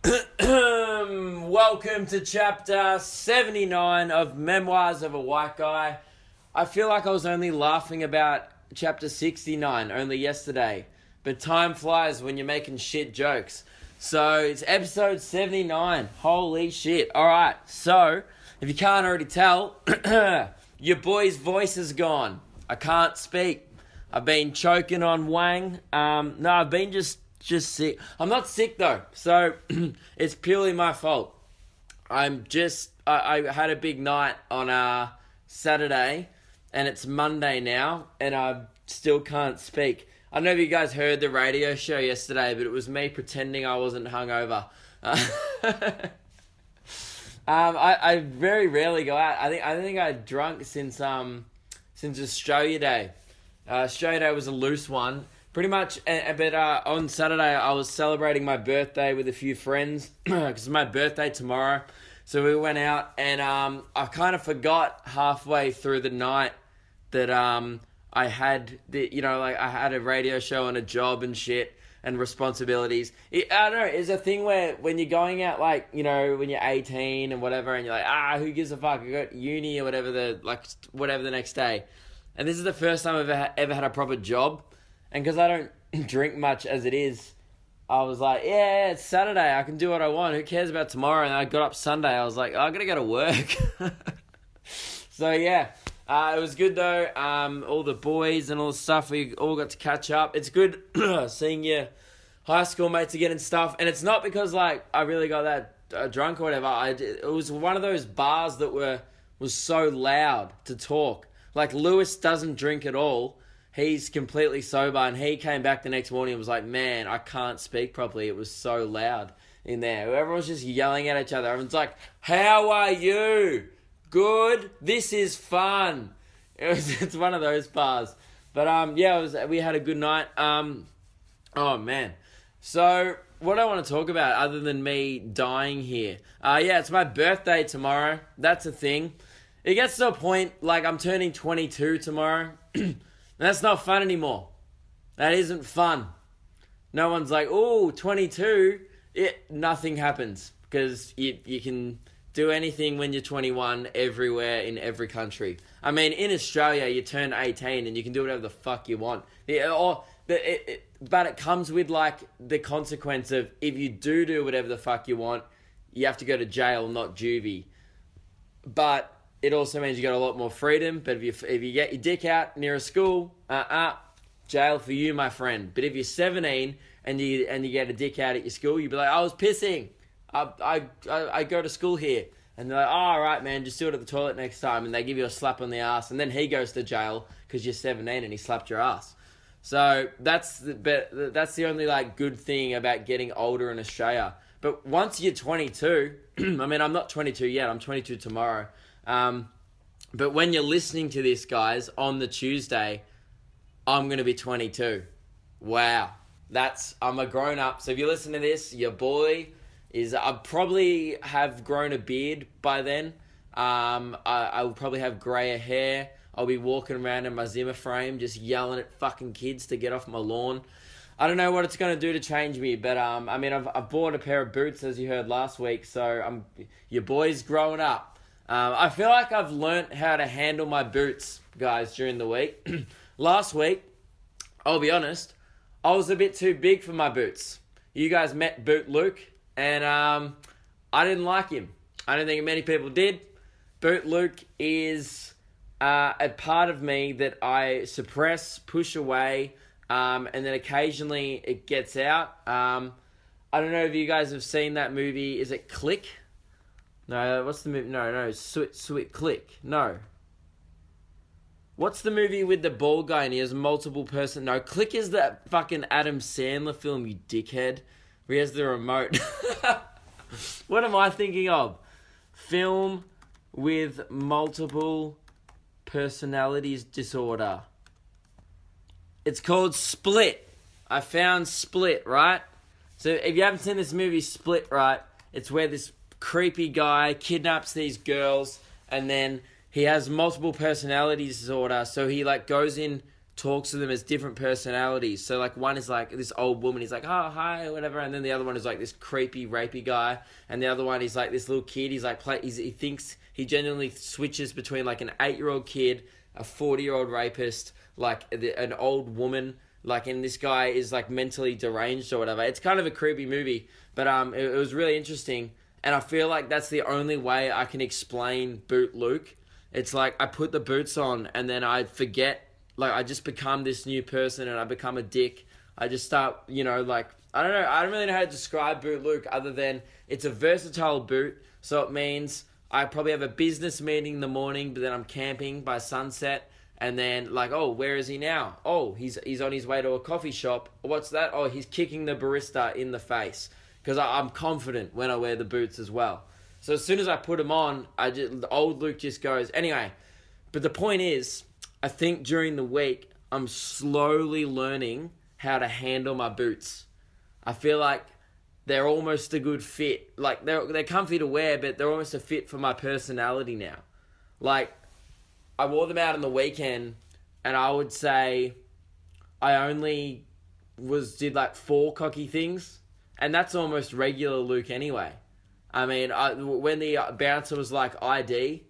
Welcome to chapter 79 of Memoirs of a White Guy. I feel like I was only laughing about chapter 69 only yesterday, but time flies when you're making shit jokes. So it's episode 79. Holy shit. Alright, so if you can't already tell, your boy's voice is gone. I can't speak. I've been choking on Wang. No, I've been just sick. I'm not sick though, so it's purely my fault. I had a big night on Saturday, and it's Monday now, and I still can't speak. I don't know if you guys heard the radio show yesterday, but it was me pretending I wasn't hungover. I very rarely go out. I think I drunk since Australia Day. Australia Day was a loose one. Pretty much, but on Saturday I was celebrating my birthday with a few friends because it's my birthday tomorrow. So we went out, and I kind of forgot halfway through the night that I had I had a radio show and a job and shit and responsibilities. I don't know. It's a thing where when you're going out, when you're 18 and whatever, and you're like, who gives a fuck? I got uni or whatever the next day. And this is the first time I've ever had a proper job. And because I don't drink much as it is, I was like, yeah, it's Saturday. I can do what I want. Who cares about tomorrow? And I got up Sunday. I was like, I got to go to work. So, yeah, it was good, though. All the boys and all the stuff, we all got to catch up. It's good seeing your high school mates again and stuff. And it's not because, I really got that drunk or whatever. It was one of those bars that was so loud to talk. Like, Lewis doesn't drink at all. He's completely sober, and he came back the next morning and was like, man, I can't speak properly. It was so loud in there. Everyone's just yelling at each other. Everyone's like, how are you? Good? This is fun. It's one of those bars. But, we had a good night. Oh, man. So, what do I want to talk about other than me dying here? It's my birthday tomorrow. That's a thing. It gets to a point, I'm turning 22 tomorrow. And that's not fun anymore. That isn't fun. No one's like, 22. Nothing happens. Because you can do anything when you're 21 everywhere in every country. I mean, in Australia, you turn 18 and you can do whatever the fuck you want. But it comes with, the consequence of if you do whatever the fuck you want, you have to go to jail, not juvie. But it also means you got a lot more freedom. But if you get your dick out near a school, jail for you, my friend. But if you're 17 and you get a dick out at your school, you'd be like, I was pissing. I go to school here. And they're like, all right, man, just do it at the toilet next time. And they give you a slap on the ass. And then he goes to jail because you're 17 and he slapped your ass. So that's the only good thing about getting older in Australia. But once you're 22, I mean, I'm not 22 yet. I'm 22 tomorrow. But when you're listening to this, guys, on the Tuesday, I'm going to be 22. Wow. I'm a grown-up. So if you listen to this, your boy I probably have grown a beard by then. I will probably have grayer hair. I'll be walking around in my Zimmer frame just yelling at fucking kids to get off my lawn. I don't know what it's going to do to change me, but I've bought a pair of boots, as you heard last week, so your boy's growing up. I feel like I've learnt how to handle my boots, guys, during the week. Last week, I'll be honest, I was a bit too big for my boots. You guys met Boot Luke, and I didn't like him. I don't think many people did. Boot Luke is a part of me that I suppress, push away, and then occasionally it gets out. I don't know if you guys have seen that movie. Is it Click? No, what's the movie? No, Sweet Click. No. What's the movie with the bald guy and he has multiple person? No, Click is that fucking Adam Sandler film, you dickhead, where he has the remote. What am I thinking of? Film with multiple personalities disorder. It's called Split. I found Split, right? So if you haven't seen this movie, Split, right? It's where this creepy guy kidnaps these girls and then he has multiple personality disorder. So he goes in talks to them as different personalities. So like one is like this old woman, he's like, oh hi or whatever, and then the other one is like this creepy rapey guy, and the other one is like this little kid. He's like he genuinely switches between like an 8-year-old kid, a 40-year-old rapist, like an old woman, like, and this guy is like mentally deranged or whatever. It's kind of a creepy movie, but it was really interesting, and I feel like that's the only way I can explain Boot Luke. It's like I put the boots on and then I forget, like I just become this new person and I become a dick. I just start, like, I don't know, I don't really know how to describe Boot Luke other than it's a versatile boot, so it means I probably have a business meeting in the morning, but then I'm camping by sunset. And then, like, oh, where is he now? Oh, he's on his way to a coffee shop. What's that? Oh, he's kicking the barista in the face. Because I'm confident when I wear the boots as well. So as soon as I put them on, the old Luke just goes. Anyway, but the point is, I think during the week, I'm slowly learning how to handle my boots. I feel like they're almost a good fit. Like, they're comfy to wear, but they're almost a fit for my personality now. Like, I wore them out on the weekend, and I would say I only did like 4 cocky things, and that's almost regular Luke anyway. I mean, when the bouncer was like ID,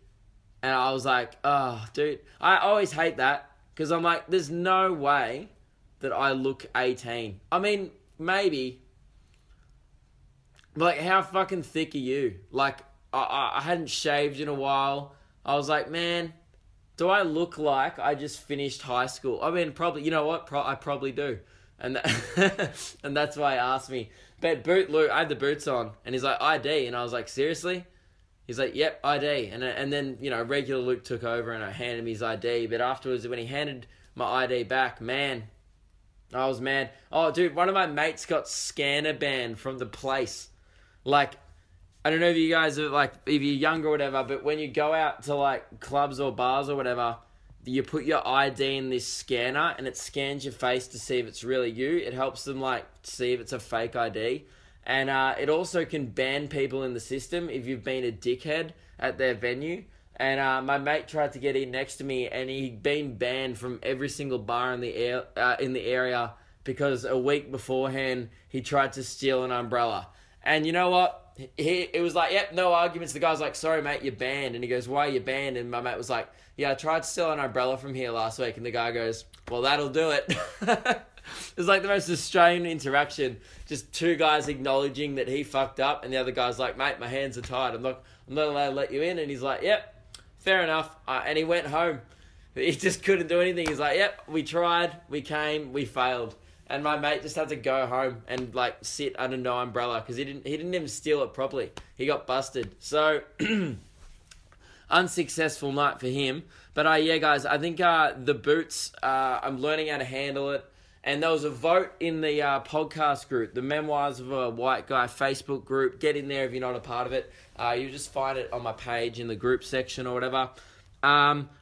and I was like, oh, dude, I always hate that, because I'm like, there's no way that I look 18. I mean, maybe, but like, how fucking thick are you? Like, I hadn't shaved in a while. I was like, man, do I look like I just finished high school? I mean, probably, you know what? I probably do. And and that's why he asked me. But Luke, I had the boots on, and he's like, ID. And I was like, seriously? He's like, yep, ID. And then, regular Luke took over, and I handed him his ID. But afterwards, when he handed my ID back, man, I was mad. Oh, dude, one of my mates got scanner banned from the place. Like, I don't know if you guys are like, if you're younger or whatever, but when you go out to like clubs or bars or whatever, you put your ID in this scanner and it scans your face to see if it's really you. It helps them like see if it's a fake ID. And it also can ban people in the system if you've been a dickhead at their venue. And my mate tried to get in next to me, and he'd been banned from every single bar in the area because a week beforehand he tried to steal an umbrella. And you know what? It was like, yep, no arguments. The guy's like, sorry, mate, you're banned. And he goes, why are you banned? And my mate was like, yeah, I tried to steal an umbrella from here last week. And the guy goes, well, that'll do it. It was like the most Australian interaction. Just 2 guys acknowledging that he fucked up. And the other guy's like, mate, my hands are tied. I'm not allowed to let you in. And he's like, yep, fair enough. And he went home. He just couldn't do anything. He's like, yep, we tried, we came, we failed. And my mate just had to go home and like sit under no umbrella because he didn't even steal it properly. He got busted. So unsuccessful night for him. But yeah, guys, I think the boots, I'm learning how to handle it. And there was a vote in the podcast group, the Memoirs of a White Guy Facebook group. Get in there if you're not a part of it. You just find it on my page in the group section or whatever.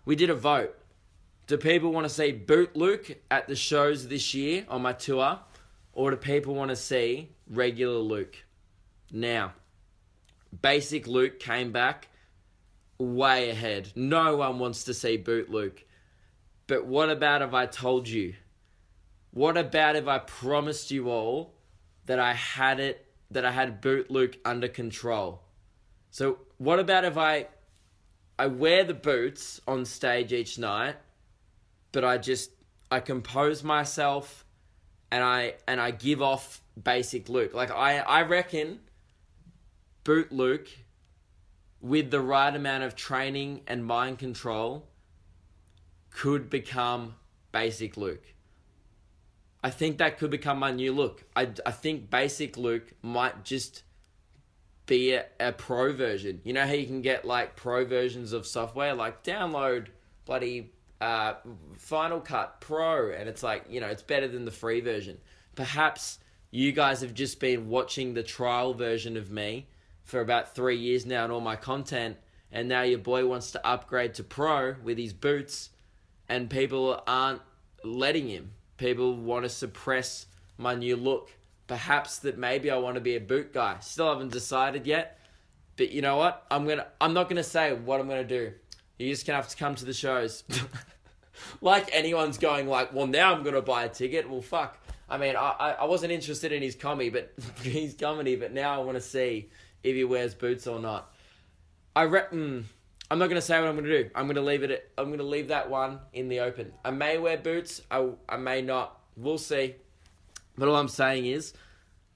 We did a vote. Do people want to see Boot Luke at the shows this year on my tour? Or do people want to see regular Luke? Now, basic Luke came back way ahead. No one wants to see Boot Luke. But what about if I told you? What about if I promised you all that I had Boot Luke under control? So what about if I wear the boots on stage each night, but I compose myself and I give off basic Luke. Like I reckon Boot Luke, with the right amount of training and mind control, could become basic Luke. I think that could become my new look. I think basic Luke might just be a pro version. You know how you can get like pro versions of software, like download bloody Final Cut Pro, and it's like, it's better than the free version. Perhaps you guys have just been watching the trial version of me for about 3 years now and all my content, and now your boy wants to upgrade to pro with his boots, and people aren't letting him. People want to suppress my new look. Perhaps that maybe I want to be a boot guy. Still haven't decided yet, but you know what? I'm not gonna say what I'm gonna do. You're just gonna have to come to the shows. Like anyone's going like, well, now I'm going to buy a ticket. Well, fuck. I mean, I wasn't interested in his comedy, but now I want to see if he wears boots or not. I'm not going to say what I'm going to do. I'm going to leave that one in the open. I may wear boots. I may not. We'll see. But all I'm saying is,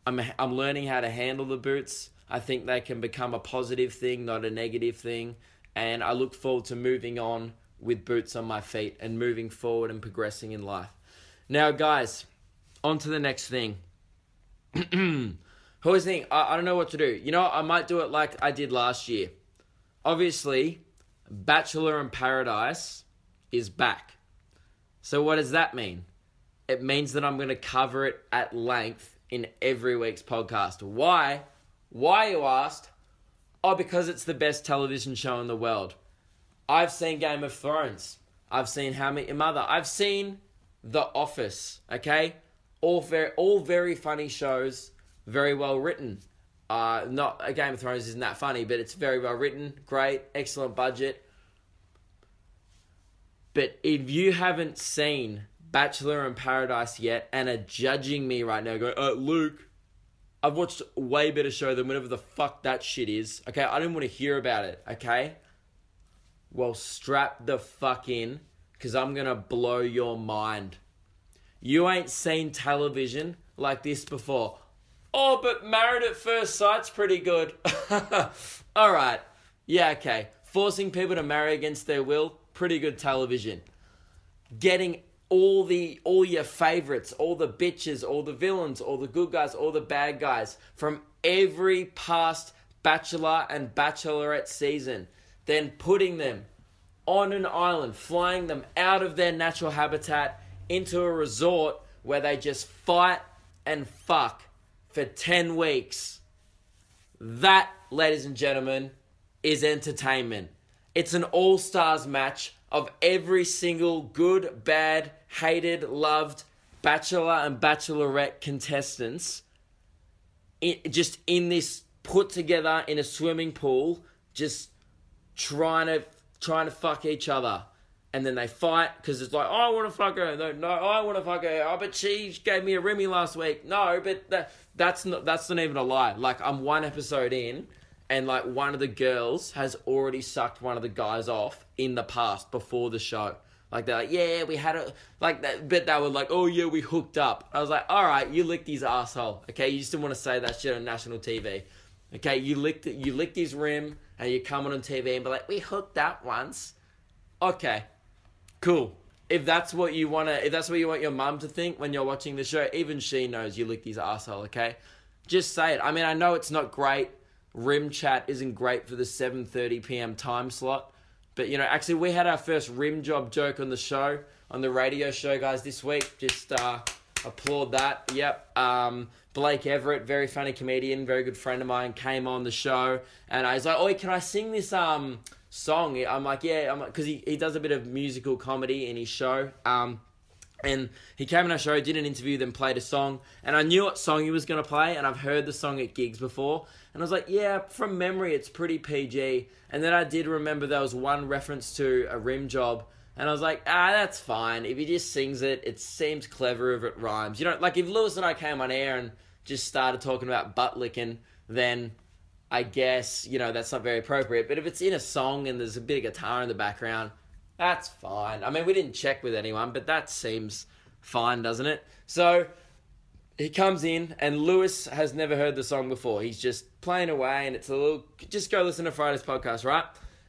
I'm learning how to handle the boots. I think they can become a positive thing, not a negative thing. And I look forward to moving on with boots on my feet and moving forward and progressing in life. Now, guys, on to the next thing. Who's thinking, I don't know what to do. You know, I might do it like I did last year. Obviously, Bachelor in Paradise is back. So what does that mean? It means that I'm going to cover it at length in every week's podcast. Why? Why, you asked? Oh, because it's the best television show in the world. I've seen Game of Thrones. I've seen How I Met Your Mother. I've seen The Office, okay? All very funny shows, very well written. Not a Game of Thrones isn't that funny, but it's very well written, great, excellent budget. But if you haven't seen Bachelor in Paradise yet and are judging me right now, going, Luke, I've watched a way better show than whatever the fuck that shit is. Okay, I didn't want to hear about it, okay? Well, strap the fuck in, because I'm going to blow your mind. You ain't seen television like this before. Oh, but Married at First Sight's pretty good. Alright, yeah, okay. Forcing people to marry against their will, pretty good television. Getting all your favorites, all the bitches, all the villains, all the good guys, all the bad guys from every past Bachelor and Bachelorette season, then putting them on an island, flying them out of their natural habitat into a resort where they just fight and fuck for 10 weeks. That, ladies and gentlemen, is entertainment. It's an all-stars match of every single good, bad, hated, loved Bachelor and Bachelorette contestants just in this put together in a swimming pool, just trying to fuck each other. And then they fight because it's like, oh, I want to fuck her. No, I want to fuck her. Oh, but she gave me a Remy last week. No, but that's not even a lie. Like, I'm one episode in, and like one of the girls has already sucked one of the guys off in the past before the show. Like, they're like, yeah, we had a like that, but they were like, oh yeah, we hooked up. I was like, all right, you licked his asshole. Okay, you just didn't want to say that shit on national TV. Okay, you licked his rim, and you come on TV and be like, we hooked up once. Okay, cool. If that's what you want your mum to think when you're watching the show, even she knows you licked his asshole. Okay, just say it. I mean, I know it's not great. Rim chat isn't great for the 7:30 p.m. time slot. But, you know, actually we had our first rim job joke on the show, on the radio show, guys, this week. Just applaud that. Yep. Blake Everett, very funny comedian, very good friend of mine, came on the show. And I was like, oh, can I sing this song? I'm like, yeah. Because he does a bit of musical comedy in his show. And he came on our show, did an interview, then played a song. And I knew what song he was going to play, and I've heard the song at gigs before. And I was like, yeah, from memory, it's pretty PG. And then I did remember there was one reference to a rim job. And I was like, that's fine. If he just sings it, it seems clever if it rhymes. You know, like if Lewis and I came on air and just started talking about butt licking, then I guess, you know, that's not very appropriate. But if it's in a song and there's a bit of guitar in the background, that's fine. I mean, we didn't check with anyone, but that seems fine, doesn't it? So he comes in, and Lewis has never heard the song before. He's just playing away, and it's a little... Just go listen to Friday's podcast, right?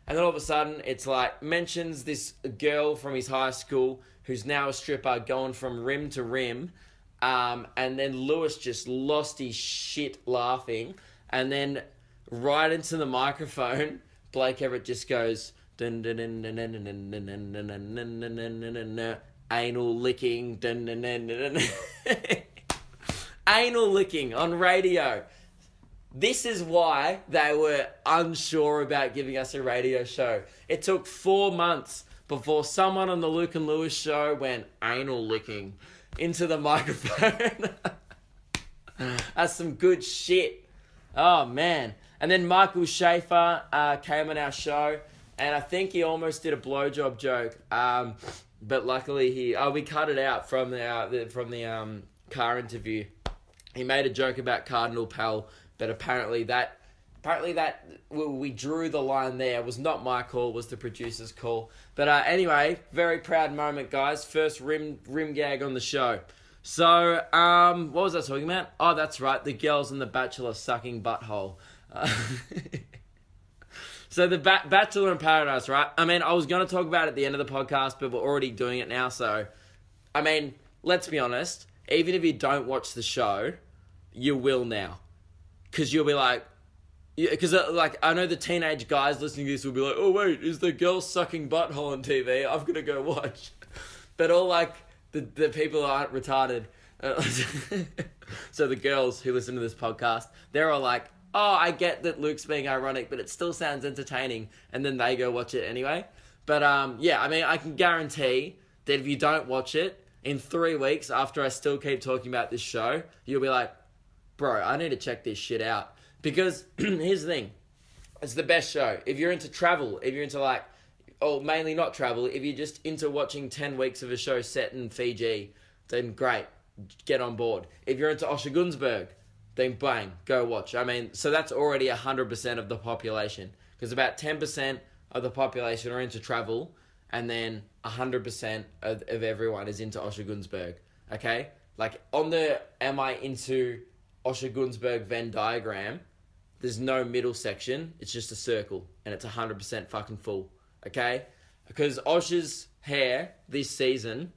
And then all of a sudden, it's like, mentions this girl from his high school who's now a stripper going from rim to rim. And then Lewis just lost his shit laughing. And then right into the microphone, Blake Everett just goes... Anal licking. Anal licking on radio. This is why they were unsure about giving us a radio show. It took 4 months before someone on the Luke and Lewis show went anal licking into the microphone. That's some good shit. Oh, man. And then Michael Schaefer came on our show, and I think he almost did a blowjob joke. but luckily we cut it out from the car interview. He made a joke about Cardinal Pell, but apparently that we drew the line there. It was not my call, it was the producer's call. But anyway, very proud moment, guys. First rim gag on the show. So, what was I talking about? Oh, that's right, the girls in the Bachelor sucking butthole. So the Bachelor in Paradise, right? I mean, I was going to talk about it at the end of the podcast, but we're already doing it now. So, I mean, let's be honest. Even if you don't watch the show, you will now. Because you'll be like... Because, like, I know the teenage guys listening to this will be like, oh, wait, is the girl sucking butthole on TV? I'm going to go watch. But all, like, the people aren't retarded. So the girls who listen to this podcast, they're all like, oh, I get that Luke's being ironic, but it still sounds entertaining. And then they go watch it anyway. But, yeah, I mean, I can guarantee that if you don't watch it, in 3 weeks after I still keep talking about this show, you'll be like, bro, I need to check this shit out. Because here's the thing. It's the best show. If you're into travel, if you're into like, or mainly not travel, if you're just into watching 10 weeks of a show set in Fiji, then great, get on board. If you're into Osher, then bang, go watch. I mean, so that's already 100% of the population. Because about 10% of the population are into travel, and then 100% of everyone is into Osher, okay? Like, on the am I into Osher Venn diagram, there's no middle section, it's just a circle, and it's 100% fucking full, okay? Because Osher's hair this season,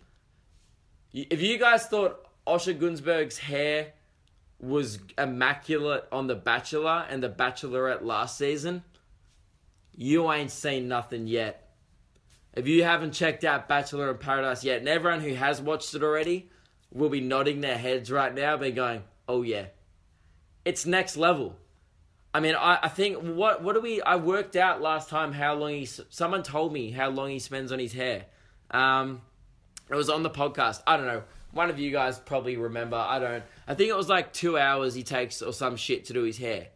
if you guys thought Osher hair was immaculate on The Bachelor and The Bachelorette last season, you ain't seen nothing yet. If you haven't checked out Bachelor in Paradise yet, and everyone who has watched it already will be nodding their heads right now, be going, oh yeah, it's next level. I mean, I think, I worked out last time how long someone told me how long he spends on his hair. It was on the podcast. I don't know. One of you guys probably remember. I don't. I think it was like 2 hours he takes or some shit to do his hair.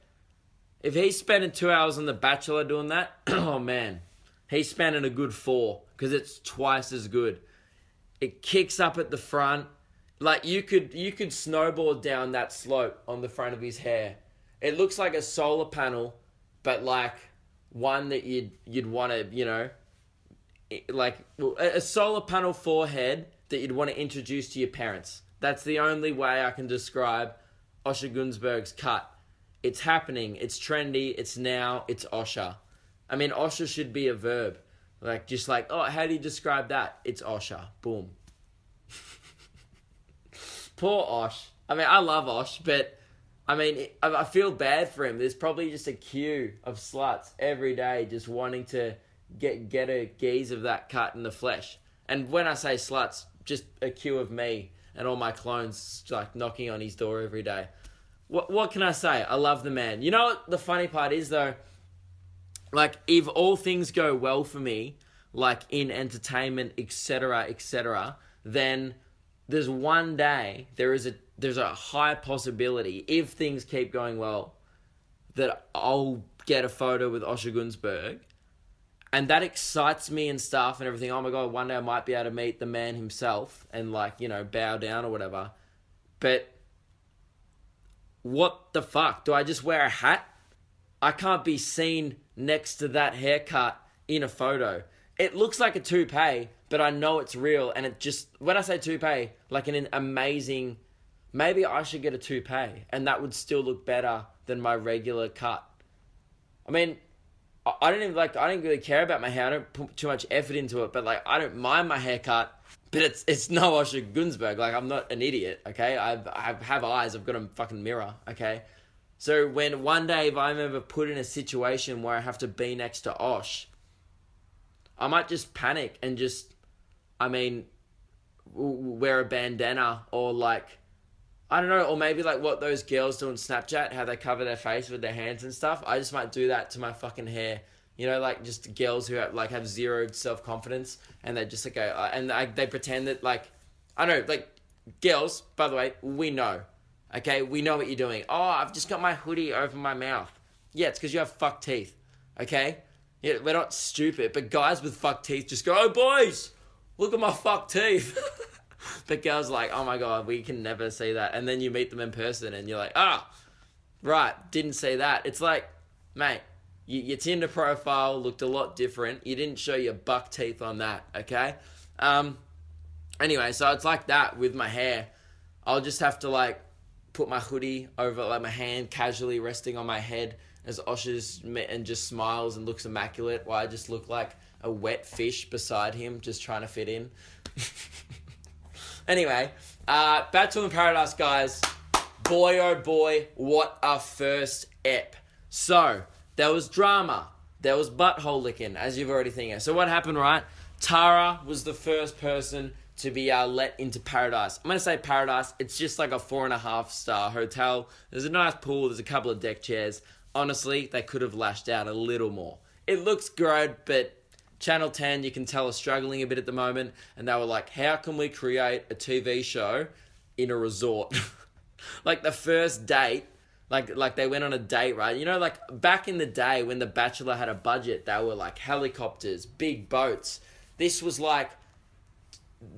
If he's spending 2 hours on The Bachelor doing that, oh man, he's spending a good 4 because it's twice as good. It kicks up at the front. Like you could snowboard down that slope on the front of his hair. It looks like a solar panel, but like one that you'd want to, you know, like a solar panel forehead that you'd want to introduce to your parents. That's the only way I can describe Osher cut. It's happening. It's trendy. It's now. It's Osher. I mean, Osher should be a verb. Like, just like, oh, how do you describe that? It's Osher. Boom. Poor Osh. I mean, I love Osh, but I mean, I feel bad for him. There's probably just a queue of sluts every day just wanting to get a gaze of that cut in the flesh. And when I say sluts, just a queue of me and all my clones like knocking on his door every day. What can I say? I love the man. You know what the funny part is though? Like, if all things go well for me, like in entertainment, etc., then there's one day, there's a high possibility, if things keep going well, that I'll get a photo with Osher. And that excites me and stuff and everything. Oh my God, one day I might be able to meet the man himself and like, you know, bow down or whatever. But what the fuck? Do I just wear a hat? I can't be seen next to that haircut in a photo. It looks like a toupee, but I know it's real. And it just, when I say toupee, like an amazing, maybe I should get a toupee and that would still look better than my regular cut. I mean, I don't really care about my hair. I don't put too much effort into it, but like, I don't mind my haircut, but it's no Osher. Like, I'm not an idiot, okay? I have eyes. I've got a fucking mirror, okay? So when one day, if I'm ever put in a situation where I have to be next to Osh, I might just panic and just, I mean, wear a bandana or like, I don't know, or maybe like what those girls do on Snapchat, how they cover their face with their hands and stuff. I just might do that to my fucking hair. You know, like just girls who have zero self-confidence and they just like go, and they pretend that like, I don't know, like girls, by the way, we know. Okay, we know what you're doing. Oh, I've just got my hoodie over my mouth. Yeah, it's because you have fuck teeth. Okay? Yeah, we're not stupid, but guys with fuck teeth just go, oh boys, look at my fucked teeth. The girl's like, oh my God, we can never see that. And then you meet them in person and you're like, right, didn't see that. It's like, mate, your Tinder profile looked a lot different. You didn't show your buck teeth on that, okay? Anyway, so it's like that with my hair. I'll just have to like put my hoodie over like my hand casually resting on my head as Osher's and just smiles and looks immaculate while I just look like a wet fish beside him just trying to fit in. Anyway, Bachelor in Paradise, guys. Boy, oh boy, what a first ep. So, there was drama. There was butthole licking, as you've already thinking. So what happened, right? Tara was the first person to be let into Paradise. I'm going to say Paradise. It's just like a 4.5-star hotel. There's a nice pool. There's a couple of deck chairs. Honestly, they could have lashed out a little more. It looks good, but Channel 10, you can tell, is struggling a bit at the moment. And they were like, how can we create a TV show in a resort? Like the first date, like they went on a date, right? You know, like back in the day when The Bachelor had a budget, they were like helicopters, big boats. This was like,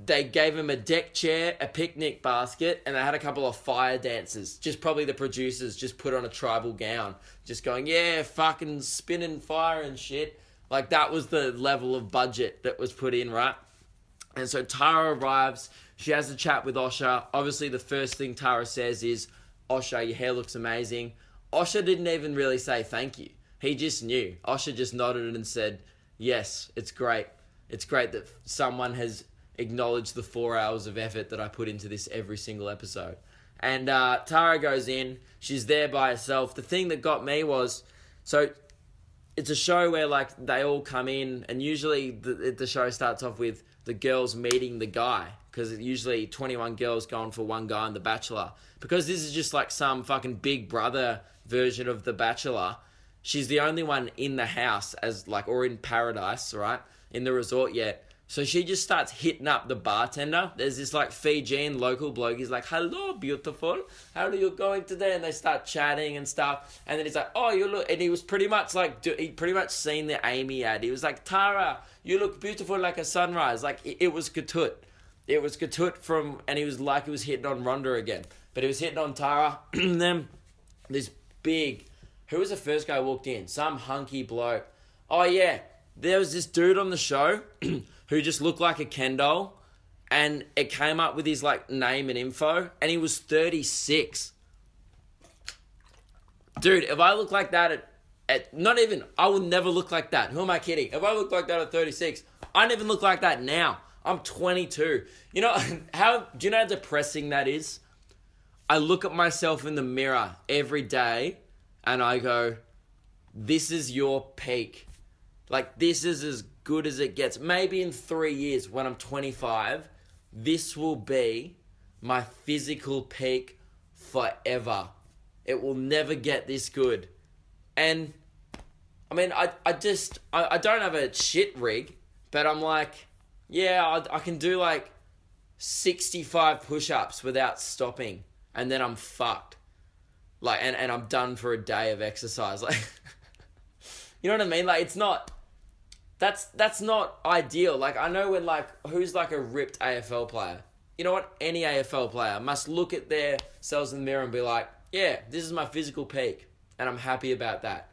they gave him a deck chair, a picnic basket, and they had a couple of fire dancers. Just probably the producers just put on a tribal gown. Just going, yeah, fucking spinning fire and shit. Like that was the level of budget that was put in, right? And so Tara arrives. She has a chat with Osher. Obviously, the first thing Tara says is, Osher, your hair looks amazing. Osher didn't even really say thank you. He just knew. Osher just nodded and said, yes, it's great. It's great that someone has acknowledged the 4 hours of effort that I put into this every single episode. And Tara goes in. She's there by herself. The thing that got me was, so it's a show where like they all come in, and usually the show starts off with the girls meeting the guy, because usually 21 girls going for one guy in The Bachelor. Because this is just like some fucking Big Brother version of The Bachelor, she's the only one in the house as like, or in Paradise, right? In the resort yet. So she just starts hitting up the bartender. There's this like Fijian local bloke. He's like, hello, beautiful. How are you going today? And they start chatting and stuff. And then he's like, oh, you look... And he was pretty much like... He pretty much seen the Amy ad. He was like, Tara, you look beautiful like a sunrise. Like, it was Katut. It was Katut from... And he was like, he was hitting on Rhonda again. But he was hitting on Tara. And then this big... Who was the first guy who walked in? Some hunky bloke. Oh, yeah. There was this dude on the show... who just looked like a Ken doll, and it came up with his like name and info, and he was 36. Dude, if I look like that at not even, I would never look like that. Who am I kidding? If I look like that at 36, I don't even look like that now. I'm 22. You know, do you know how depressing that is? I look at myself in the mirror every day, and I go, this is your peak. Like, this is as good as it gets. Maybe in 3 years when I'm 25, this will be my physical peak forever. It will never get this good. And I mean, I don't have a shit rig, but I'm like, yeah, I can do like 65 push-ups without stopping, and then I'm fucked. Like, and I'm done for a day of exercise. Like, you know what I mean? Like, it's not... That's not ideal. Like, I know when, like, who's, like, a ripped AFL player? You know what? Any AFL player must look at themselves in the mirror and be like, yeah, this is my physical peak, and I'm happy about that.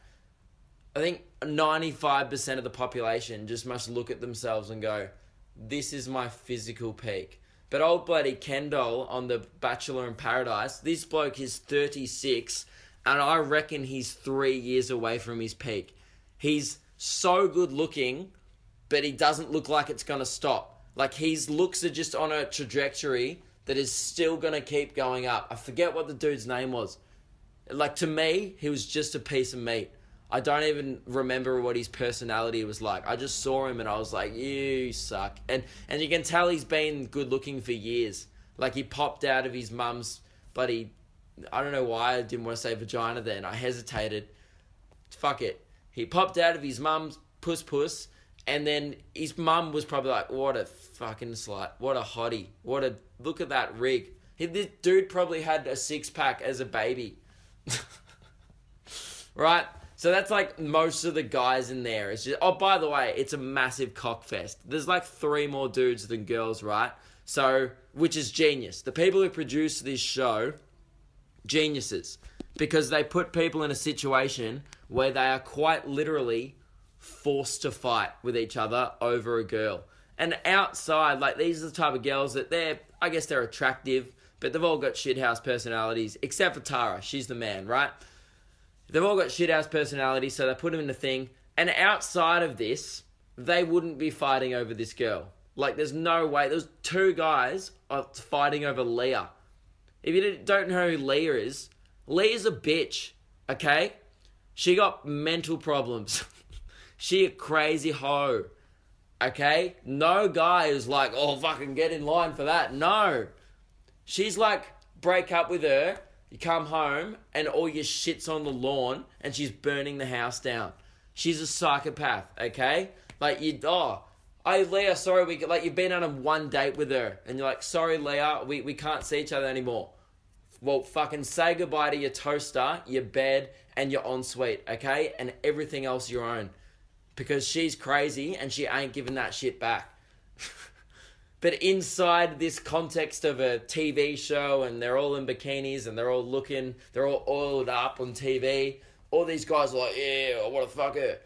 I think 95% of the population just must look at themselves and go, this is my physical peak. But old bloody Kendall on The Bachelor in Paradise, this bloke is 36, and I reckon he's 3 years away from his peak. He's so good looking, but he doesn't look like it's going to stop. Like, his looks are just on a trajectory that is still going to keep going up. I forget what the dude's name was. Like, to me, he was just a piece of meat. I don't even remember what his personality was like. I just saw him and I was like, you suck. And you can tell he's been good looking for years. Like, he popped out of his mum's bloody... I don't know why I didn't want to say vagina then. I hesitated. Fuck it. He popped out of his mum's puss, and then his mum was probably like, what a fucking slut. What a hottie. Look at that rig. This dude probably had a 6-pack as a baby. Right? So that's like most of the guys in there. It's just, oh, by the way, it's a massive cockfest. There's like 3 more dudes than girls, right? So, which is genius. The people who produce this show, geniuses. Because they put people in a situation where they are quite literally forced to fight with each other over a girl. And outside, like, these are the type of girls that I guess they're attractive, but they've all got shithouse personalities, except for Tara. She's the man, right? They've all got shithouse personalities, so they put them in a thing. And outside of this, they wouldn't be fighting over this girl. Like, there's no way. There's 2 guys fighting over Leah. If you don't know who Leah is, Leah's a bitch, okay? She got mental problems. She a crazy hoe, okay? No guy is like, oh, fucking get in line for that. No. She's like, break up with her, you come home, and all your shit's on the lawn, and she's burning the house down. She's a psychopath, okay? Like, hey, Leah, sorry, you've been on one date with her, and you're like, sorry, Leah, we can't see each other anymore. Well, fucking say goodbye to your toaster, your bed, and your ensuite, okay? And everything else your own. Because she's crazy, and she ain't giving that shit back. But inside this context of a TV show, and they're all in bikinis, and they're all oiled up on TV, all these guys are like, yeah, I want to fuck her.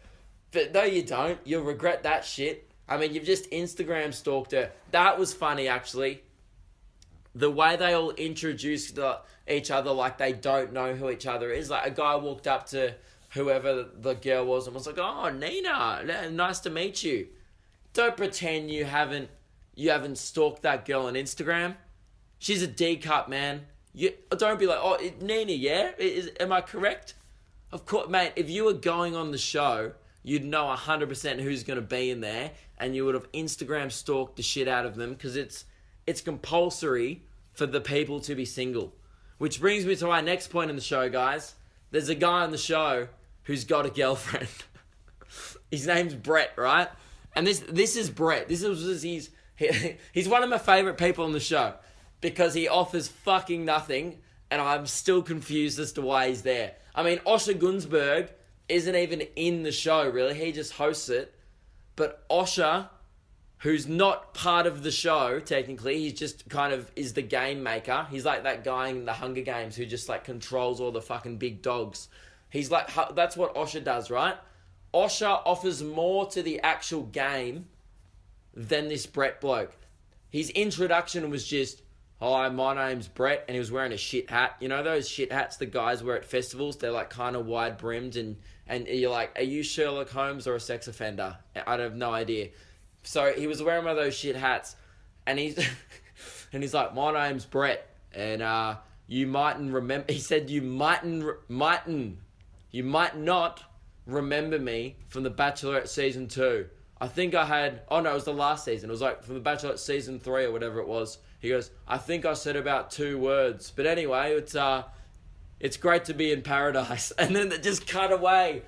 But no, you don't. You'll regret that shit. I mean, you've just Instagram stalked her. That was funny, actually. The way they all introduced each other like they don't know who each other is. Like, a guy walked up to whoever the girl was and was like, oh, Nina, nice to meet you. Don't pretend you haven't stalked that girl on Instagram. She's a D-cup, man. Don't be like, oh, Nina, yeah? Am I correct? Of course, mate, if you were going on the show, you'd know 100% who's going to be in there, and you would have Instagram stalked the shit out of them, because it's compulsory for the people to be single. Which brings me to my next point in the show, guys. There's a guy on the show who's got a girlfriend. His name's Brett, right? And this is Brett. He's one of my favourite people on the show because he offers fucking nothing, and I'm still confused as to why he's there. I mean, Osher Gunsberg isn't even in the show, really. He just hosts it. But Osher, who's not part of the show, technically, he's just kind of is the game maker. He's like that guy in the Hunger Games who just like controls all the fucking big dogs. He's like, that's what Osher does, right? Osher offers more to the actual game than this Brett bloke. His introduction was just, hi, my name's Brett, and he was wearing a shit hat. You know those shit hats the guys wear at festivals? They're like kind of wide brimmed, and you're like, are you Sherlock Holmes or a sex offender? I have no idea. So he was wearing one of those shit hats, and he's like, my name's Brett, and you mightn't remember. He said you might not remember me from the Bachelor season 2. I think I had, oh no, it was the last season. It was like from the Bachelor season 3 or whatever it was. He goes, I think I said about 2 words, but anyway, it's great to be in paradise. And then it just cut away,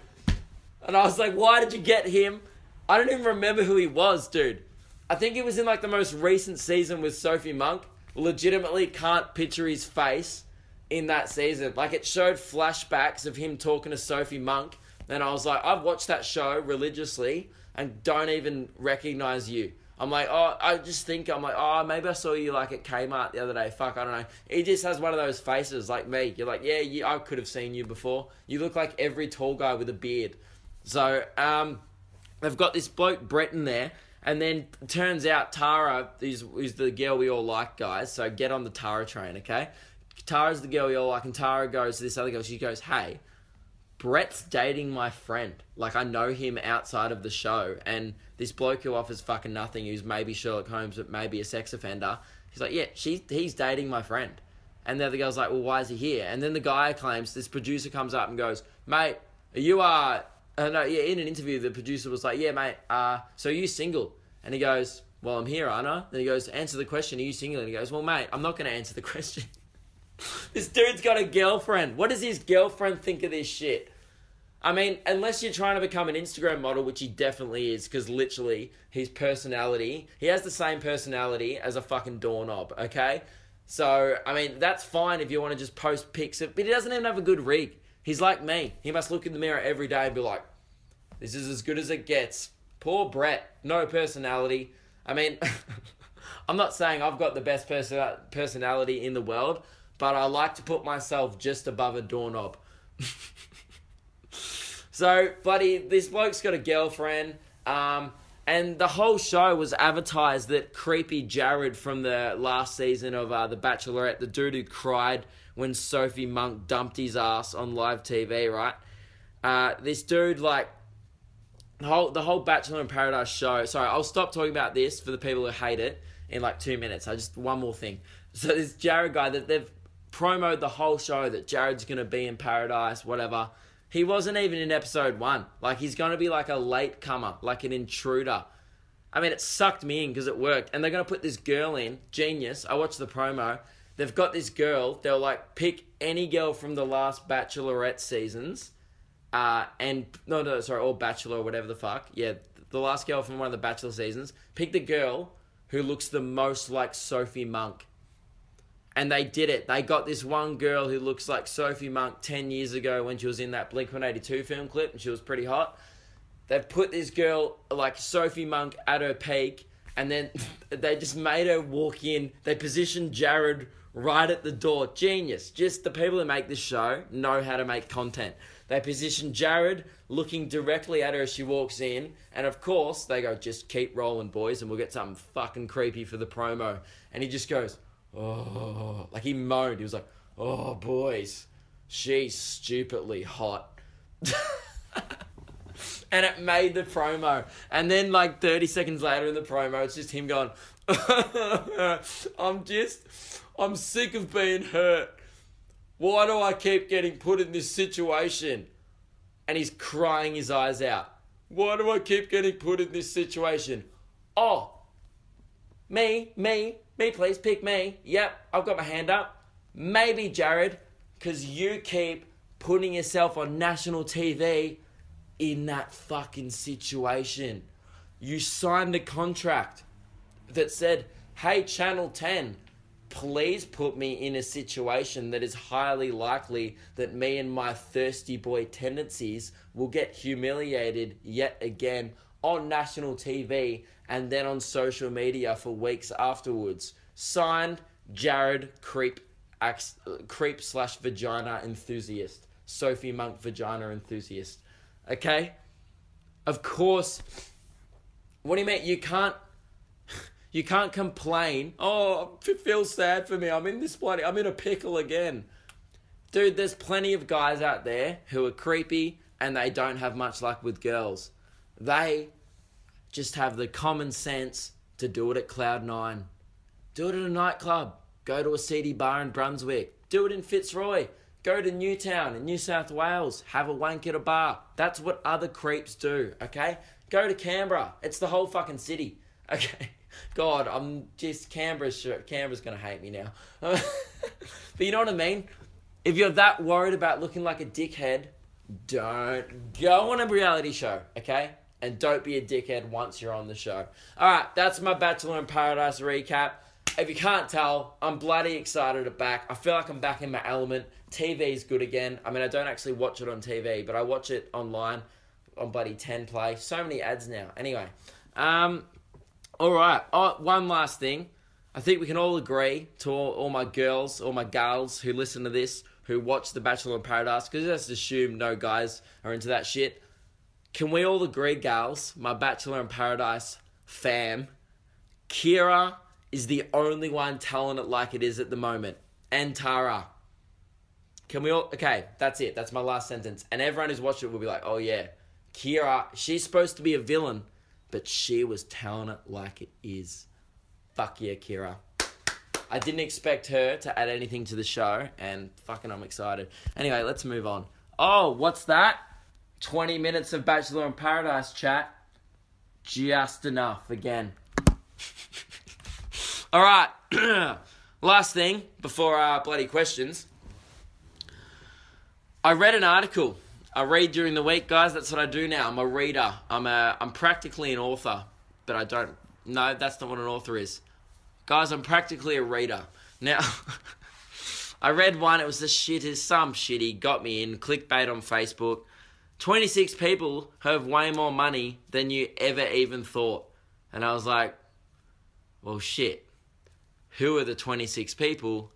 and I was like, why did you get him? I don't even remember who he was, dude. I think he was in like the most recent season with Sophie Monk. Legitimately can't picture his face in that season. Like, it showed flashbacks of him talking to Sophie Monk, and I was like, I've watched that show religiously and don't even recognize you. I'm like, oh, maybe I saw you like at Kmart the other day. Fuck, I don't know. He just has one of those faces like me. You're like, yeah, I could have seen you before. You look like every tall guy with a beard. So, they've got this bloke, Brett, in there, and then it turns out Tara is the girl we all like, guys, so get on the Tara train, okay? Tara's the girl we all like, and Tara goes to this other girl, she goes, hey, Brett's dating my friend. Like, I know him outside of the show, and this bloke who offers fucking nothing, who's maybe Sherlock Holmes, but maybe a sex offender, he's like, yeah, he's dating my friend. And the other girl's like, well, why is he here? And then the guy claims, this producer comes up and goes, mate, in an interview, the producer was like, yeah, mate, so are you single? And he goes, well, I'm here, aren't I? Then he goes, answer the question, are you single? And he goes, well, mate, I'm not going to answer the question. This dude's got a girlfriend. What does his girlfriend think of this shit? I mean, unless you're trying to become an Instagram model, which he definitely is, because literally, his personality, he has the same personality as a fucking doorknob, okay? So, I mean, that's fine if you want to just post pics of, but he doesn't even have a good rig. He's like me. He must look in the mirror every day and be like, this is as good as it gets. Poor Brett. No personality. I mean, I'm not saying I've got the best personality in the world, but I like to put myself just above a doorknob. So, bloody, this bloke's got a girlfriend, and the whole show was advertised that creepy Jared from the last season of The Bachelorette, the dude who cried when Sophie Monk dumped his ass on live TV, right? This dude, like, the whole Bachelor in Paradise show. Sorry, I'll stop talking about this for the people who hate it in like 2 minutes. One more thing. So this Jared guy, that they've promoted the whole show that Jared's going to be in Paradise, whatever. He wasn't even in episode 1. Like, he's going to be like a latecomer, like an intruder. I mean, it sucked me in because it worked. And they're going to put this girl in. Genius. I watched the promo. They've got this girl. They'll, like, pick any girl from the last Bachelorette seasons. Or Bachelor or whatever the fuck. Yeah, the last girl from one of the Bachelor seasons. Pick the girl who looks the most like Sophie Monk. And they did it. They got this one girl who looks like Sophie Monk 10 years ago when she was in that Blink-182 film clip and she was pretty hot. They've put this girl like Sophie Monk at her peak and then they just made her walk in. They positioned Jared right at the door. Genius. Just the people who make this show know how to make content. They position Jared looking directly at her as she walks in. And of course, they go, just keep rolling, boys, and we'll get something fucking creepy for the promo. And he just goes, oh, like he moaned. He was like, oh, boys, she's stupidly hot. And it made the promo. And then like 30 seconds later in the promo, it's just him going, I'm sick of being hurt. Why do I keep getting put in this situation? And he's crying his eyes out. Why do I keep getting put in this situation? Oh, me, please, pick me. Yep, I've got my hand up. Maybe, Jared, because you keep putting yourself on national TV in that fucking situation. You signed a contract that said, hey, Channel 10, please put me in a situation that is highly likely that me and my thirsty boy tendencies will get humiliated yet again on national TV and then on social media for weeks afterwards. Signed, Jared, creep/vagina enthusiast. Sophie Monk vagina enthusiast. Okay? Of course. What do you mean? You can't complain. Oh, it feels sad for me. I'm in a pickle again. Dude, there's plenty of guys out there who are creepy and they don't have much luck with girls. They just have the common sense to do it at Cloud 9. Do it at a nightclub. Go to a seedy bar in Brunswick. Do it in Fitzroy. Go to Newtown in New South Wales. Have a wank at a bar. That's what other creeps do, okay? Go to Canberra. It's the whole fucking city, okay? God, Canberra's going to hate me now. But you know what I mean? If you're that worried about looking like a dickhead, don't go on a reality show, okay? And don't be a dickhead once you're on the show. Alright, that's my Bachelor in Paradise recap. If you can't tell, I'm bloody excited to back. I feel like I'm back in my element. TV's good again. I mean, I don't actually watch it on TV, but I watch it online on bloody 10 Play. So many ads now. Anyway, alright. Oh, one last thing. I think we can all agree to all my girls, all my gals who listen to this, who watch The Bachelor in Paradise, because let's assume no guys are into that shit. Can we all agree, gals, my Bachelor in Paradise fam, Kira is the only one telling it like it is at the moment. And Tara. Can we all... Okay, that's it. That's my last sentence. And everyone who's watched it will be like, oh yeah, Kira, she's supposed to be a villain, but she was telling it like it is. Fuck yeah, Kira. I didn't expect her to add anything to the show, and fucking I'm excited. Anyway, let's move on. Oh, what's that? 20 minutes of Bachelor in Paradise chat. Just enough again. Alright. Last thing before our bloody questions. I read an article. I read during the week, guys. That's what I do now. I'm a reader. I'm practically an author, but I don't... No, that's not what an author is. Guys, I'm practically a reader. Now, I read one, it was the shittest, some shitty, got me in, clickbait on Facebook. 26 people have way more money than you ever even thought. And I was like, well, shit. Who are the 26 people?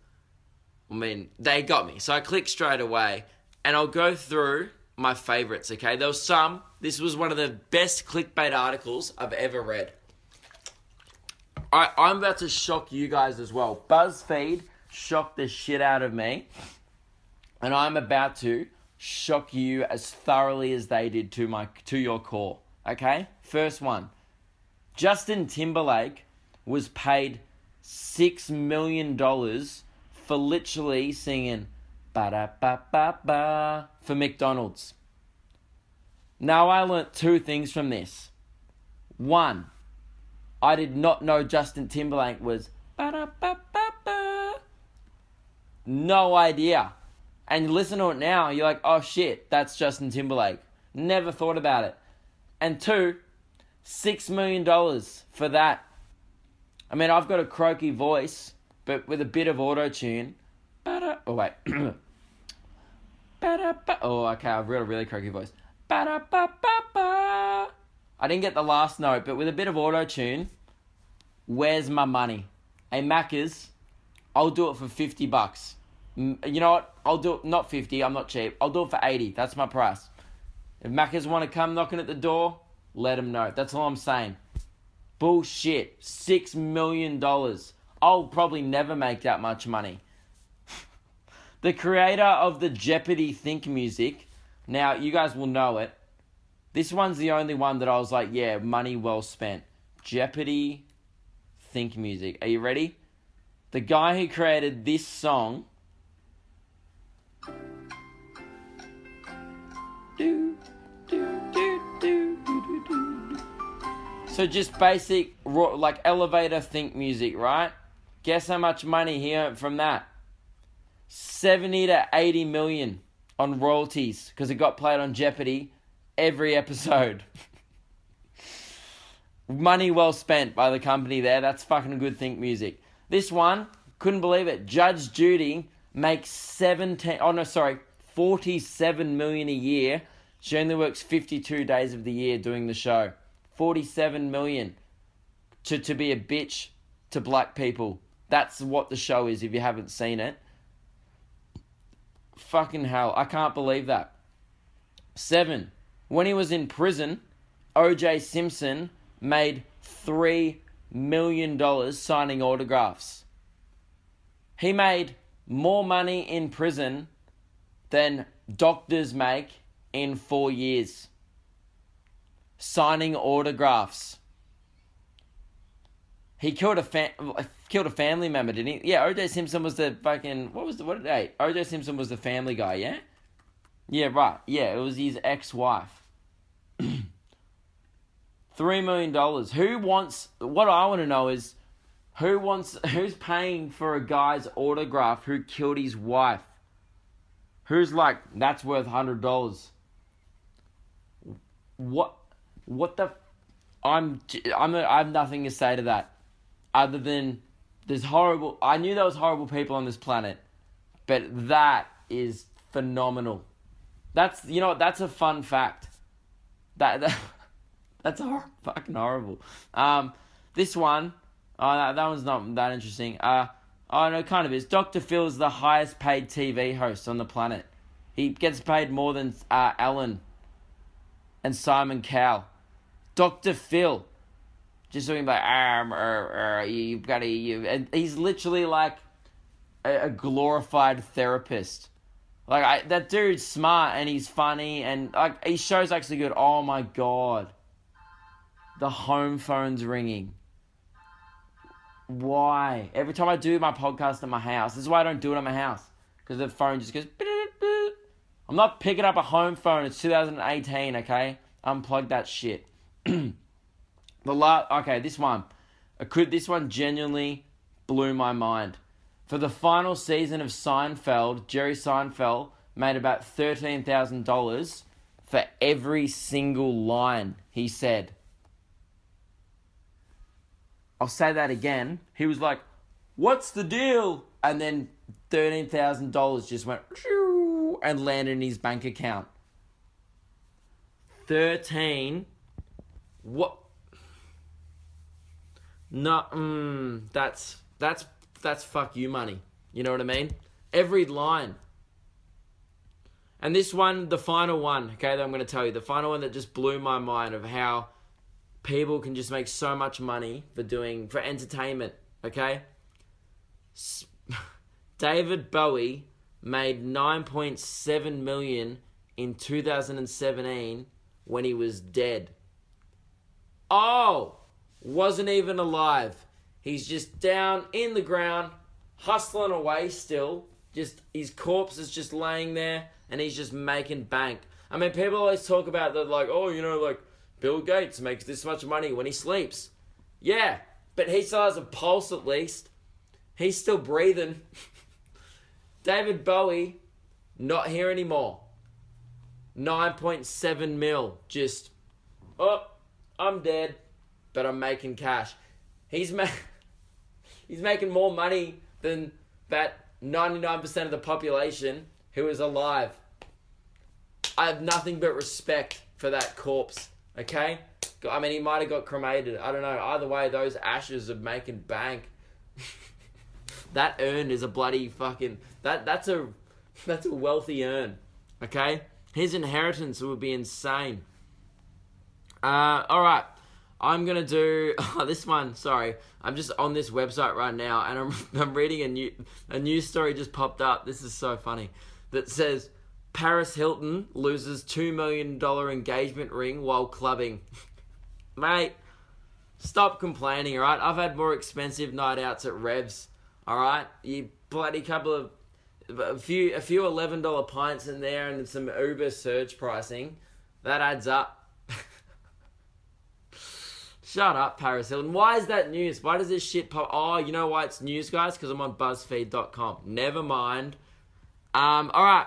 I mean, they got me. So I clicked straight away. And I'll go through my favourites, okay? There was some. This was one of the best clickbait articles I've ever read. I'm about to shock you guys as well. BuzzFeed shocked the shit out of me. And I'm about to shock you as thoroughly as they did to your core. Okay? First one. Justin Timberlake was paid $6 million for literally singing ba-da-ba-ba-ba for McDonald's. Now I learnt two things from this. One, I did not know Justin Timberlake was ba-da-ba-ba-ba. No idea. And you listen to it now, you're like, oh shit, that's Justin Timberlake. Never thought about it. And two, $6 million for that. I mean, I've got a croaky voice, but with a bit of auto-tune. Oh, wait. Oh, okay, I've got a really croaky voice. I didn't get the last note, but with a bit of auto-tune, where's my money? Hey, Macca's, I'll do it for $50. You know what? I'll do it, not 50, I'm not cheap. I'll do it for 80. That's my price. If Macca's want to come knocking at the door, let them know. That's all I'm saying. Bullshit. $6 million. I'll probably never make that much money. The creator of the Jeopardy Think music, now you guys will know it. This one's the only one that I was like, yeah, money well spent. Jeopardy Think music. Are you ready? The guy who created this song... So just basic, like elevator think music, right? Guess how much money he earned from that? 70 to 80 million on royalties because it got played on Jeopardy every episode. Money well spent by the company there. That's fucking good think music. This one, couldn't believe it. Judge Judy makes 47 million a year. She only works 52 days of the year doing the show. 47 million to be a bitch to black people. That's what the show is if you haven't seen it. Fucking hell, I can't believe that. 7. When he was in prison, O.J. Simpson made $3 million signing autographs. He made more money in prison than doctors make in 4 years. Signing autographs. He killed a family member, didn't he? Yeah, O.J. Simpson was the fucking... What did they... O.J. Simpson was the Family Guy, yeah? Yeah, right. Yeah, it was his ex-wife. $3 million. Who wants... What I want to know is... Who's paying for a guy's autograph who killed his wife? Who's like, that's worth $100? What the... I have nothing to say to that. Other than there's horrible... I knew there was horrible people on this planet. But that is phenomenal. That's... You know what? That's a fun fact. That's fucking horrible. This one... that one's not that interesting. No, it kind of is. Dr. Phil is the highest paid TV host on the planet. He gets paid more than Ellen and Simon Cowell. Dr. Phil. Just talking about, you've got to... And he's literally like a glorified therapist. Like, that dude's smart and he's funny and like his show's actually good. Oh my God. The home phone's ringing. Why? Every time I do my podcast at my house, this is why I don't do it at my house. Because the phone just goes... I'm not picking up a home phone. It's 2018, okay? Unplug that shit. This one. This one genuinely blew my mind. For the final season of Seinfeld, Jerry Seinfeld made about $13,000 for every single line he said. I'll say that again. He was like, what's the deal? And then $13,000 just went and landed in his bank account. 13. What? No, that's fuck you money. You know what I mean? Every line. And this one, the final one, okay, that I'm going to tell you, the final one that just blew my mind of how people can just make so much money for entertainment, okay? David Bowie made $9.7 million in 2017 when he was dead. Oh, wasn't even alive. He's just down in the ground, hustling away still. Just his corpse is just laying there, and he's just making bank. I mean, people always talk about that, like, oh, you know, like, Bill Gates makes this much money when he sleeps. Yeah, but he still has a pulse at least. He's still breathing. David Bowie, not here anymore. 9.7 mil. Just, oh, I'm dead, but I'm making cash. He's making more money than that 99% of the population who is alive. I have nothing but respect for that corpse, okay? I mean, he might have got cremated. I don't know. Either way, those ashes are making bank. That urn is a bloody fucking... That's a wealthy urn, okay? His inheritance would be insane. Alright. I'm going to do... Oh, this one, sorry. I'm just on this website right now, and I'm reading a news story just popped up. This is so funny. That says, Paris Hilton loses $2 million engagement ring while clubbing. Mate, stop complaining, alright? I've had more expensive night outs at Revs, alright? You bloody couple of... A few $11 pints in there and some Uber surge pricing. That adds up. Shut up, Paris Hilton. Why is that news? Why does this shit pop? Oh, you know why it's news, guys? Because I'm on BuzzFeed.com. Never mind. Alright.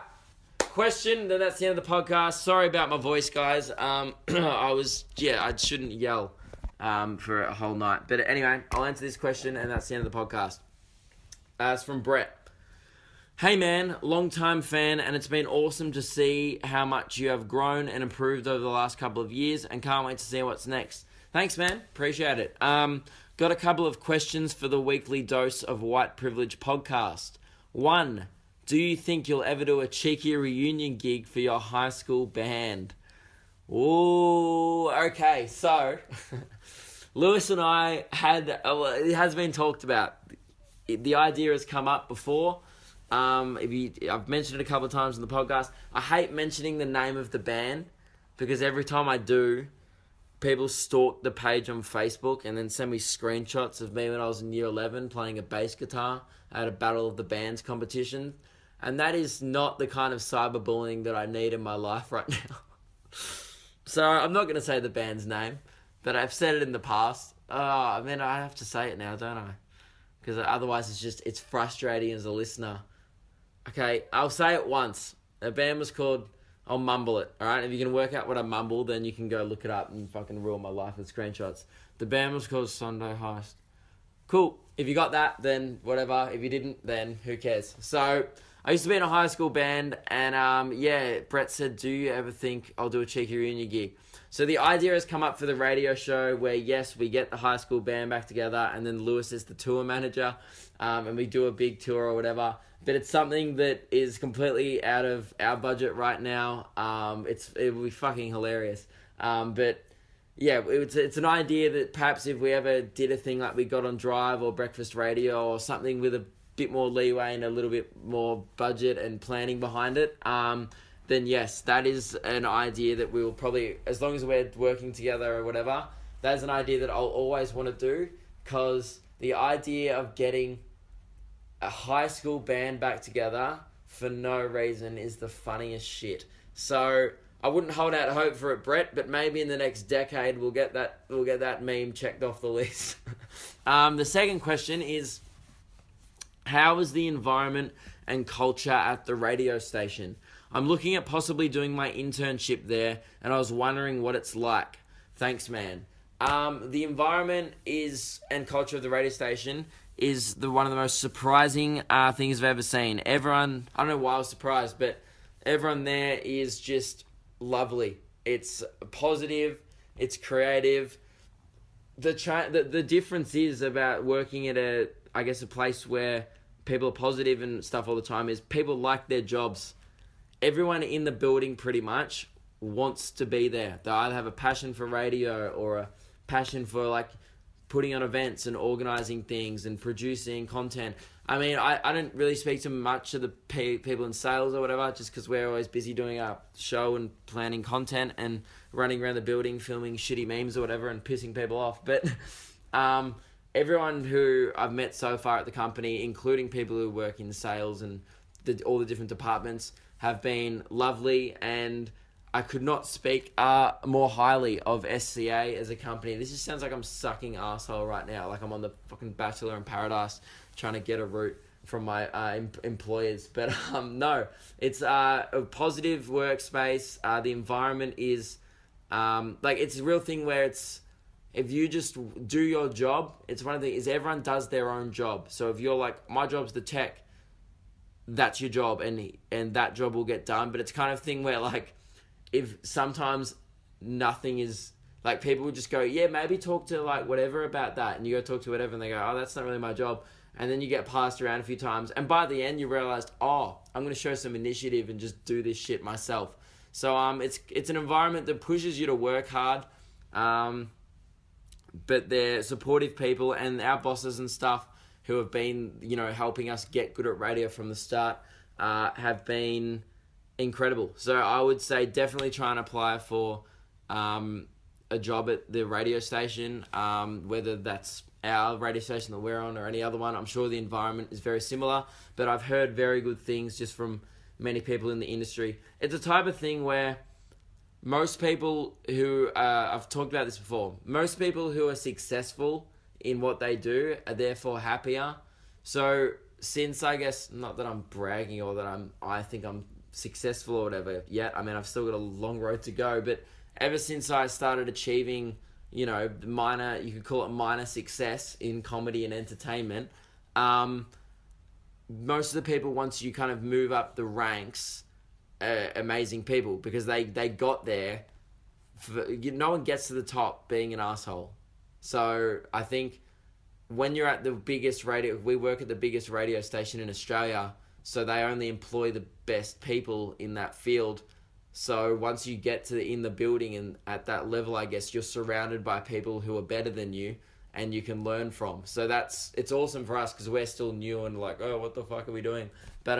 Question, then that's the end of the podcast. Sorry about my voice, guys. I shouldn't yell for a whole night. But anyway, I'll answer this question, and that's the end of the podcast. It's from Brett. Hey man, long-time fan, and it's been awesome to see how much you have grown and improved over the last couple of years, and can't wait to see what's next. Thanks, man. Appreciate it. Got a couple of questions for the weekly dose of white privilege podcast. 1, do you think you'll ever do a cheeky reunion gig for your high school band? Ooh, okay. So, Lewis and I it has been talked about. The idea has come up before. I've mentioned it a couple of times in the podcast. I hate mentioning the name of the band because every time I do, people stalk the page on Facebook and then send me screenshots of me when I was in year 11 playing a bass guitar at a Battle of the Bands competition. And that is not the kind of cyberbullying that I need in my life right now. So I'm not going to say the band's name, but I've said it in the past. I have to say it now, don't I? Because otherwise it's frustrating as a listener. Okay, I'll say it once. The band was called... I'll mumble it, alright? If you can work out what I mumble, then you can go look it up and fucking ruin my life with screenshots. The band was called Sunday Heist. Cool. If you got that, then whatever. If you didn't, then who cares? So, I used to be in a high school band, and Brett said, do you ever think I'll do a cheeky reunion gig? So the idea has come up for the radio show where, yes, we get the high school band back together, and then Lewis is the tour manager, and we do a big tour or whatever. But it's something that is completely out of our budget right now. It will be fucking hilarious. But yeah, it's an idea that perhaps if we ever did a thing like we got on Drive or Breakfast Radio or something with a bit more leeway and a little bit more budget and planning behind it, then yes, that is an idea that we will probably, as long as we're working together or whatever, that is an idea that I'll always want to do, because the idea of getting a high school band back together for no reason is the funniest shit. So I wouldn't hold out hope for it, Brett, but maybe in the next decade we'll get that meme checked off the list. The second question is, how is the environment and culture at the radio station? I'm looking at possibly doing my internship there, and I was wondering what it's like. Thanks, man. The environment and culture of the radio station is one of the most surprising things I've ever seen. Everyone, I don't know why I was surprised, but everyone there is just lovely. It's positive, it's creative. The difference is about working at a place where people are positive and stuff all the time is people like their jobs. Everyone in the building pretty much wants to be there. They either have a passion for radio or a passion for like putting on events and organizing things and producing content. I mean, I don't really speak to much of the people in sales or whatever, just because we're always busy doing our show and planning content and running around the building, filming shitty memes or whatever and pissing people off. But everyone who I've met so far at the company, including people who work in sales and all the different departments, have been lovely, and I could not speak more highly of SCA as a company. This just sounds like I'm sucking asshole right now, like I'm on the fucking Bachelor in Paradise trying to get a route from my employers. But no, it's a positive workspace. The environment is it's a real thing where it's, if you just do your job, it's one of the is everyone does their own job. So if you're like, my job's the tech, that's your job, and that job will get done. But it's kind of thing where like, if sometimes nothing is, like, people would just go, yeah, maybe talk to like whatever about that, and you go talk to whatever and they go, oh, that's not really my job. And then you get passed around a few times, and by the end you realized, oh, I'm going to show some initiative and just do this shit myself. So it's an environment that pushes you to work hard, but they're supportive people, and our bosses and stuff who have been, helping us get good at radio from the start, have been incredible. So I would say definitely try and apply for a job at the radio station, whether that's our radio station that we're on or any other one. I'm sure the environment is very similar, but I've heard very good things just from many people in the industry. It's a type of thing where most people who, I've talked about this before, most people who are successful in what they do are therefore happier. So since, I guess, not that I'm bragging or that I think I'm successful or whatever yet, I mean, I've still got a long road to go, but ever since I started achieving, you could call it minor success in comedy and entertainment, most of the people, once you kind of move up the ranks, are amazing people, because they got there. No one gets to the top being an asshole. So I think when you're at the biggest radio, we work at the biggest radio station in Australia, so they only employ the best people in that field. So once you get in the building and at that level, I guess you're surrounded by people who are better than you and you can learn from. So it's awesome for us, because we're still new and like, oh, what the fuck are we doing? But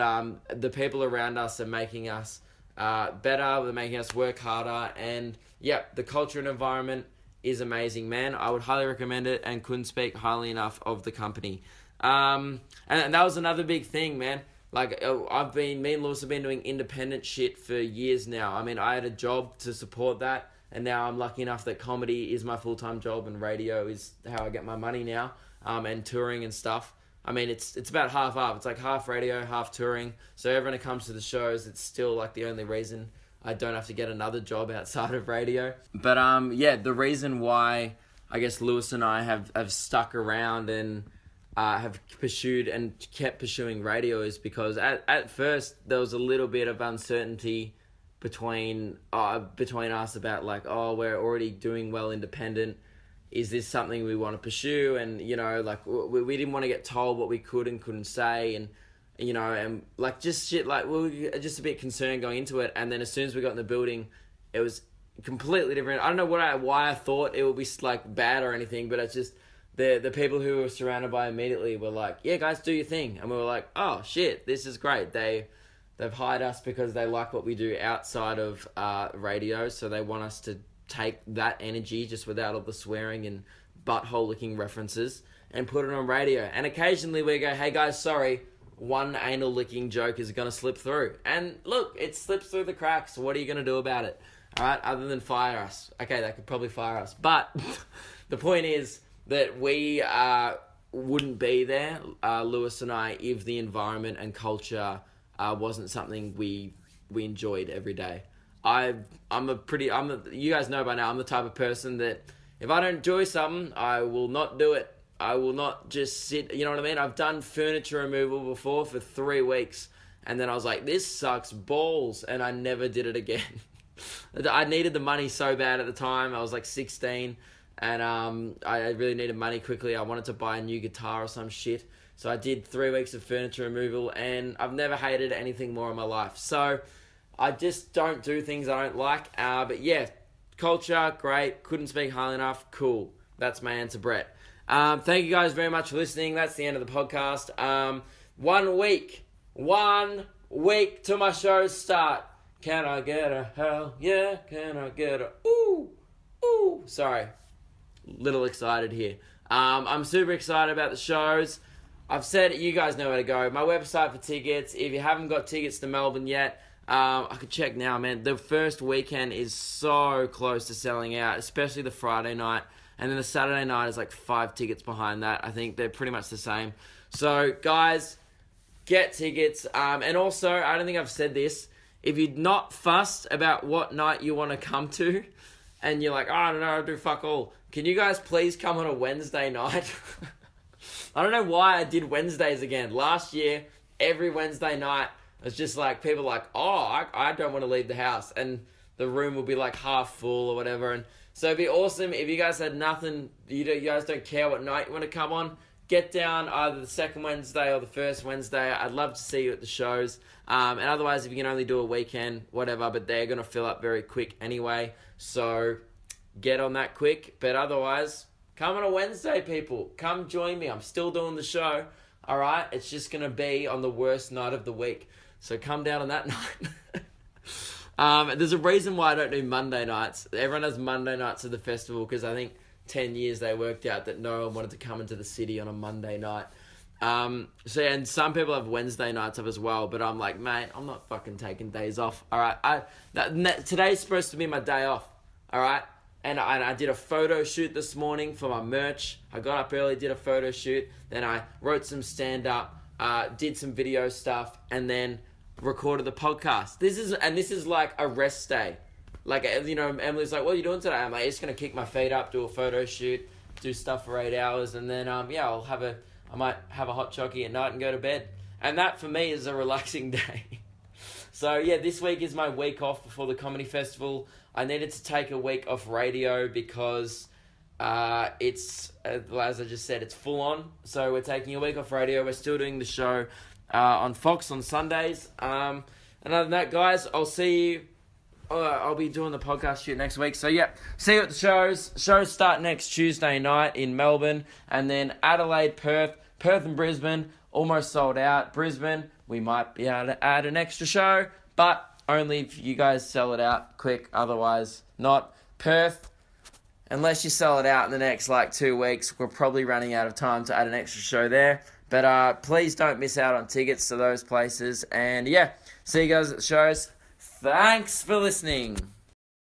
the people around us are making us better. They're making us work harder. And yeah, the culture and environment is amazing, man. I would highly recommend it and couldn't speak highly enough of the company. And that was another big thing, man. Like, me and Lewis have been doing independent shit for years now. I mean, I had a job to support that, and now I'm lucky enough that comedy is my full-time job and radio is how I get my money now, and touring and stuff. I mean, it's about half-half. It's like half radio, half touring. So everyone who comes to the shows, it's still like the only reason I don't have to get another job outside of radio. But yeah, the reason why I guess Lewis and I have stuck around and have pursued and kept pursuing radio is because at first there was a little bit of uncertainty between us about like, oh, we're already doing well independent. Is this something we want to pursue? And, like we didn't want to get told what we could and couldn't say, and, and like just shit, like we were just a bit concerned going into it. And then as soon as we got in the building, it was completely different. I don't know why I thought it would be like bad or anything, but it's just the people who were surrounded by immediately were like, yeah, guys, do your thing. And we were like, oh shit, this is great. They've hired us because they like what we do outside of radio, so they want us to take that energy just without all the swearing and butthole licking references and put it on radio. And occasionally we go, hey guys, sorry, one anal licking joke is going to slip through. And look, it slips through the cracks. What are you going to do about it? All right, other than fire us. Okay, they could probably fire us. But the point is that we wouldn't be there, Lewis and I, if the environment and culture wasn't something we enjoyed every day. You guys know by now, I'm the type of person that if I don't enjoy something, I will not do it. I will not just sit, you know what I mean? I've done furniture removal before for 3 weeks, and then I was like, this sucks balls, and I never did it again. I needed the money so bad at the time. I was like 16, and I really needed money quickly. I wanted to buy a new guitar or some shit. So I did 3 weeks of furniture removal, and I've never hated anything more in my life. So I just don't do things I don't like. But yeah, culture, great. Couldn't speak highly enough. Cool. That's my answer, Brett. Thank you guys very much for listening. That's the end of the podcast. 1 week till my shows start. Can I get a hell yeah? Can I get a ooh? Sorry. Little excited here. I'm super excited about the shows. I've said it, you guys know where to go. My website for tickets. If you haven't got tickets to Melbourne yet, I could check now, man. The first weekend is so close to selling out, especially the Friday night. And then the Saturday night is like 5 tickets behind that. I think they're pretty much the same. So, guys, get tickets. And also, I don't think I've said this. If you're not fussed about what night you want to come to, and you're like, oh, I don't know, I'll do fuck all. Can you guys please come on a Wednesday night? I don't know why I did Wednesdays again. Last year, every Wednesday night, it was just like, people like, oh, I don't want to leave the house. And the room will be like half full or whatever. And so it'd be awesome if you guys had nothing, you guys don't care what night you want to come on. Get down either the second Wednesday or the first Wednesday. I'd love to see you at the shows. And otherwise, if you can only do a weekend, whatever. But they're going to fill up very quick anyway. So get on that quick. But otherwise, come on a Wednesday, people. Come join me. I'm still doing the show. All right? It's just going to be on the worst night of the week. So come down on that night. There's a reason why I don't do Monday nights. Everyone has Monday nights at the festival because I think 10 years they worked out that no one wanted to come into the city on a Monday night. And some people have Wednesday nights up as well, but I'm like, mate, I'm not fucking taking days off. All right, today's supposed to be my day off. All right, and I did a photo shoot this morning for my merch. I got up early, did a photo shoot, then I wrote some stand up, did some video stuff, and then recorded the podcast. This is like a rest day. Like, you know, Emily's like, what are you doing today? I'm like, just going to kick my feet up, do a photo shoot, do stuff for 8 hours, and then, I might have a hot chockey at night and go to bed. And that, for me, is a relaxing day. So, yeah, this week is my week off before the comedy festival. I needed to take a week off radio because it's, as I just said, it's full on. So we're taking a week off radio. We're still doing the show on Fox on Sundays. And other than that, guys, I'll see you. I'll be doing the podcast shoot next week. So, yeah, see you at the shows. Shows start next Tuesday night in Melbourne. And then Adelaide, Perth and Brisbane, almost sold out. Brisbane, we might be able to add an extra show, but only if you guys sell it out quick. Otherwise, not. Perth, unless you sell it out in the next, 2 weeks, we're probably running out of time to add an extra show there. But please don't miss out on tickets to those places. And, yeah, see you guys at the shows. Thanks for listening.